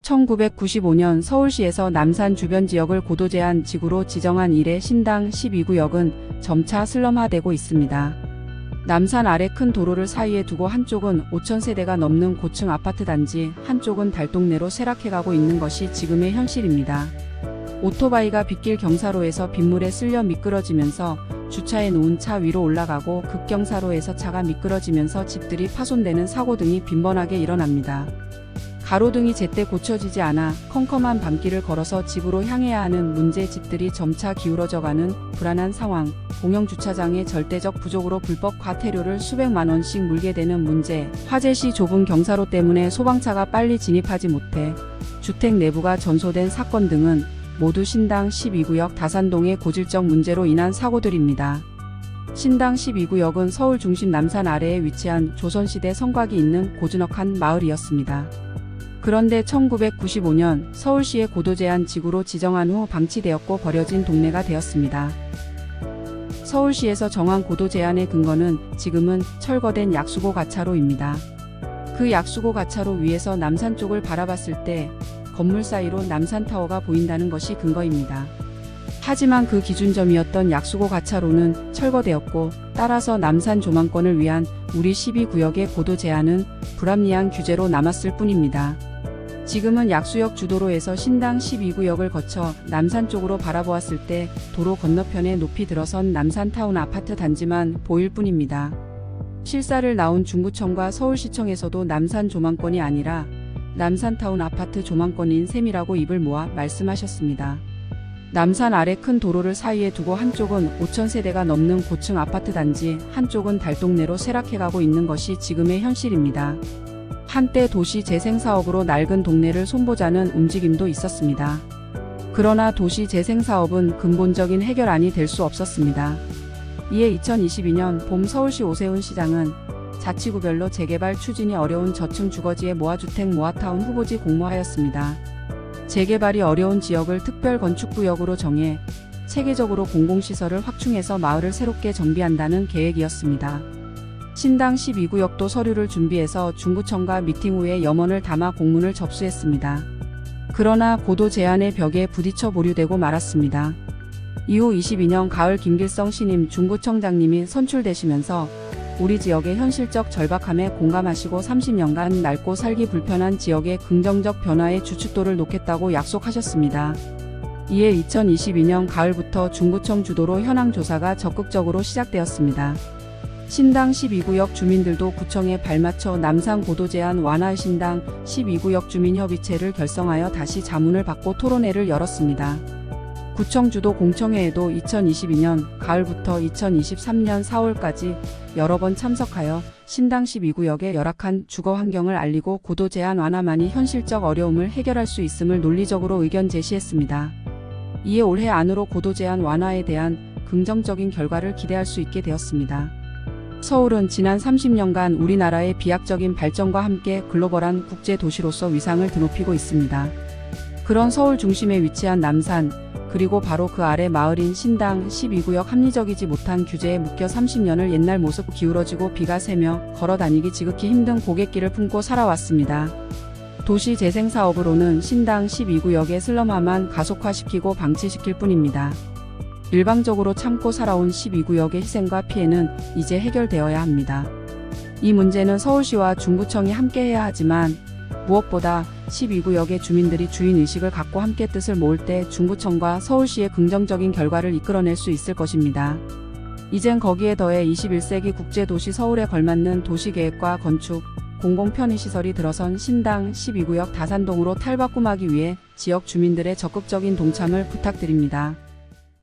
1995년 서울시에서 남산 주변 지역을 고도 제한 지구로 지정한 이래 신당 12구역은 점차 슬럼화되고 있습니다. 남산 아래 큰 도로를 사이에 두고 한쪽은 5,000세대가 넘는 고층 아파트 단지, 한쪽은 달동네로 쇠락해가고 있는 것이 지금의 현실입니다. 오토바이가 빗길 경사로에서 빗물에 쓸려 미끄러지면서 주차해 놓은 차 위로 올라가고 급경사로에서 차가 미끄러지면서 집들이 파손되는 사고 등이 빈번하게 일어납니다. 가로등이 제때 고쳐지지 않아 컴컴한 밤길을 걸어서 집으로 향해야 하는 문제, 집들이 점차 기울어져가는 불안한 상황, 공영주차장의 절대적 부족으로 불법 과태료를 수백만 원씩 물게 되는 문제, 화재 시 좁은 경사로 때문에 소방차가 빨리 진입하지 못해 주택 내부가 전소된 사건 등은 모두 신당 12구역 다산동의 고질적 문제로 인한 사고들입니다. 신당 12구역은 서울 중심 남산 아래에 위치한 조선시대 성곽이 있는 고즈넉한 마을이었습니다. 그런데 1995년 서울시의 고도 제한 지구로 지정한 후 방치되었고 버려진 동네가 되었습니다. 서울시에서 정한 고도 제한의 근거는 지금은 철거된 약수고 가차로입니다. 그 약수고 가차로 위에서 남산 쪽을 바라봤을 때 건물 사이로 남산타워가 보인다는 것이 근거입니다. 하지만 그 기준점이었던 약수고 가차로는 철거되었고, 따라서 남산 조망권을 위한 우리 12구역의 고도 제한은 불합리한 규제로 남았을 뿐입니다. 지금은 약수역 주도로에서 신당 12구역을 거쳐 남산 쪽으로 바라보았을 때 도로 건너편에 높이 들어선 남산타운 아파트 단지만 보일 뿐입니다. 실사를 나온 중구청과 서울시청에서도 남산 조망권이 아니라 남산타운 아파트 조망권인 셈이라고 입을 모아 말씀하셨습니다. 남산 아래 큰 도로를 사이에 두고 한쪽은 5,000세대가 넘는 고층 아파트 단지, 한쪽은 달동네로 쇠락해가고 있는 것이 지금의 현실입니다. 한때 도시 재생 사업으로 낡은 동네를 손보자는 움직임도 있었습니다. 그러나 도시 재생 사업은 근본적인 해결안이 될 수 없었습니다. 이에 2022년 봄 서울시 오세훈 시장은 자치구별로 재개발 추진이 어려운 저층 주거지의 모아주택 모아타운 후보지 공모하였습니다. 재개발이 어려운 지역을 특별건축구역으로 정해 체계적으로 공공시설을 확충해서 마을을 새롭게 정비한다는 계획이었습니다. 신당 12구역도 서류를 준비해서 중구청과 미팅 후에 염원을 담아 공문을 접수했습니다. 그러나 고도 제한의 벽에 부딪혀 보류되고 말았습니다. 이후 22년 가을 김길성 신임 중구청장님이 선출되시면서 우리 지역의 현실적 절박함에 공감하시고 30년간 낡고 살기 불편한 지역의 긍정적 변화에 주춧돌을 놓겠다고 약속하셨습니다. 이에 2022년 가을부터 중구청 주도로 현황 조사가 적극적으로 시작되었습니다. 신당 12구역 주민들도 구청에 발맞춰 남산 고도 제한 완화 신당 12구역 주민협의체를 결성하여 다시 자문을 받고 토론회를 열었습니다. 구청 주도 공청회에도 2022년 가을부터 2023년 4월까지 여러 번 참석하여 신당 12구역의 열악한 주거 환경을 알리고 고도 제한 완화만이 현실적 어려움을 해결할 수 있음을 논리적으로 의견 제시했습니다. 이에 올해 안으로 고도 제한 완화에 대한 긍정적인 결과를 기대할 수 있게 되었습니다. 서울은 지난 30년간 우리나라의 비약적인 발전과 함께 글로벌한 국제도시로서 위상을 드높이고 있습니다. 그런 서울 중심에 위치한 남산, 그리고 바로 그 아래 마을인 신당 12구역 합리적이지 못한 규제에 묶여 30년을 옛날 모습 기울어지고 비가 새며 걸어다니기 지극히 힘든 고갯길을 품고 살아왔습니다. 도시 재생 사업으로는 신당 12구역의 슬럼화만 가속화시키고 방치시킬 뿐입니다. 일방적으로 참고 살아온 12구역의 희생과 피해는 이제 해결되어야 합니다. 이 문제는 서울시와 중구청이 함께해야 하지만 무엇보다 12구역의 주민들이 주인의식을 갖고 함께 뜻을 모을 때 중구청과 서울시의 긍정적인 결과를 이끌어낼 수 있을 것입니다. 이젠 거기에 더해 21세기 국제도시 서울에 걸맞는 도시계획과 건축, 공공편의시설이 들어선 신당 12구역 다산동으로 탈바꿈하기 위해 지역 주민들의 적극적인 동참을 부탁드립니다.